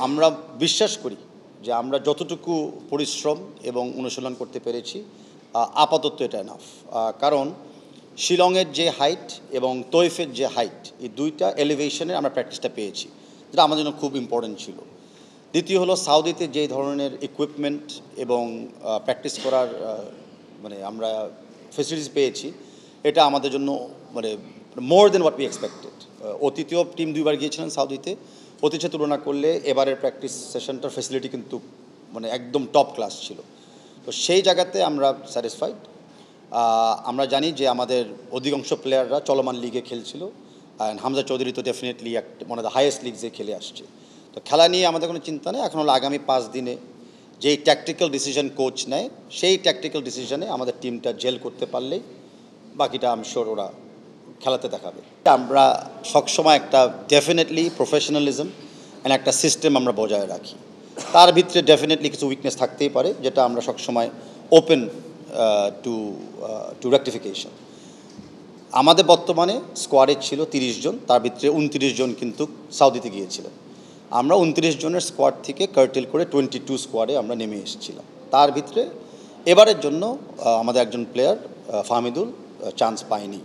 আমরা বিশ্বাস করি যে আমরা যতটুকু পরিশ্রম এবং অনুশীলন করতে পেরেছি আপাতত এটা এনাফ। কারণ শিলংয়ের যে হাইট এবং তৈফের যে হাইট, এই দুইটা এলিভেশনে আমরা প্র্যাকটিসটা পেয়েছি, যেটা আমাদের জন্য খুব ইম্পর্টেন্ট ছিল। দ্বিতীয় হলো সাউদিতে যে ধরনের ইকুইপমেন্ট এবং প্র্যাকটিস করার মানে আমরা ফেসিলিটিস পেয়েছি, এটা আমাদের জন্য মানে মোর দেন হোয়াট উই এক্সপেক্টেড। অতীতীয় টিম 2বার গিয়েছিলেন সাউদিতে, অতীতে তুলনা করলে এবারের প্র্যাকটিস সেশনটার ফেসিলিটি কিন্তু মানে একদম টপ ক্লাস ছিল। তো সেই জায়গাতে আমরা স্যাটিসফাইড। আমরা জানি যে আমাদের অধিকাংশ প্লেয়াররা চলমান লিগে খেলছিল, অ্যান্ড হামজা চৌধুরী তো definitely one of the highest লিগসে খেলে আসছে। তো খেলা নিয়ে আমাদের কোনো চিন্তা নেই। এখন হলো আগামী 5 দিনে যেই ট্যাকটিক্যাল ডিসিশন কোচ নেয়, সেই ট্যাকটিক্যাল ডিসিশনে আমাদের টিমটা জেল করতে পারলেই বাকিটা আমি শিওর ওরা খেলাতে দেখাবে। আমরা সবসময় একটা ডেফিনেটলি প্রফেশনালিজম অ্যান্ড একটা সিস্টেম আমরা বজায় রাখি। তার ভিতরে ডেফিনেটলি কিছু উইকনেস থাকতেই পারে, যেটা আমরা সবসময় ওপেন টু রেকটিফিকেশন। আমাদের বর্তমানে স্কোয়াডে ছিল 30 জন, তার ভিতরে 29 জন কিন্তু সাউদিতে গিয়েছিলেন। আমরা 29 জনের স্কোয়াড থেকে কার্টেল করে 22 স্কোয়াডে আমরা নেমে এসেছিলাম। তার ভিতরে এবারের জন্য আমাদের একজন প্লেয়ার ফাহমিদুল চান্স পায়নি,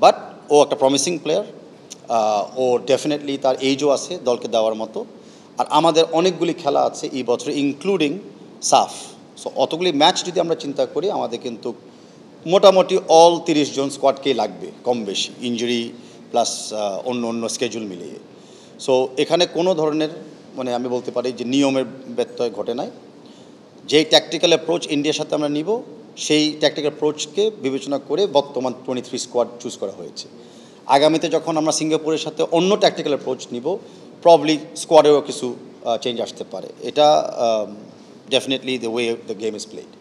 বাট ও একটা প্রমিসিং প্লেয়ার। ও ডেফিনেটলি তার এইজও আছে দলকে দেওয়ার মতো। আর আমাদের অনেকগুলি খেলা আছে এই বছরে, ইনক্লুডিং সাফ। সো অতগুলি ম্যাচ যদি আমরা চিন্তা করি, আমাদের কিন্তু মোটামুটি অল 30 জন স্কোয়াডকেই লাগবে কম বেশি, ইনজুরি প্লাস অন্য স্কেজুল মিলিয়ে। সো এখানে কোনো ধরনের মানে আমি বলতে পারি যে নিয়মের ব্যত্যয় ঘটে নাই। যেই ট্যাকটিক্যাল অ্যাপ্রোচ ইন্ডিয়ার সাথে আমরা নিব, সেই ট্যাকটিক্যাল অ্যাপ্রোচকে বিবেচনা করে বর্তমান 23 স্কোয়াড চুজ করা হয়েছে। আগামীতে যখন আমরা সিঙ্গাপুরের সাথে অন্য ট্যাকটিক্যাল অ্যাপ্রোচ নিব, প্রবলি স্কোয়াডেও কিছু চেঞ্জ আসতে পারে। এটা definitely the way the game is played.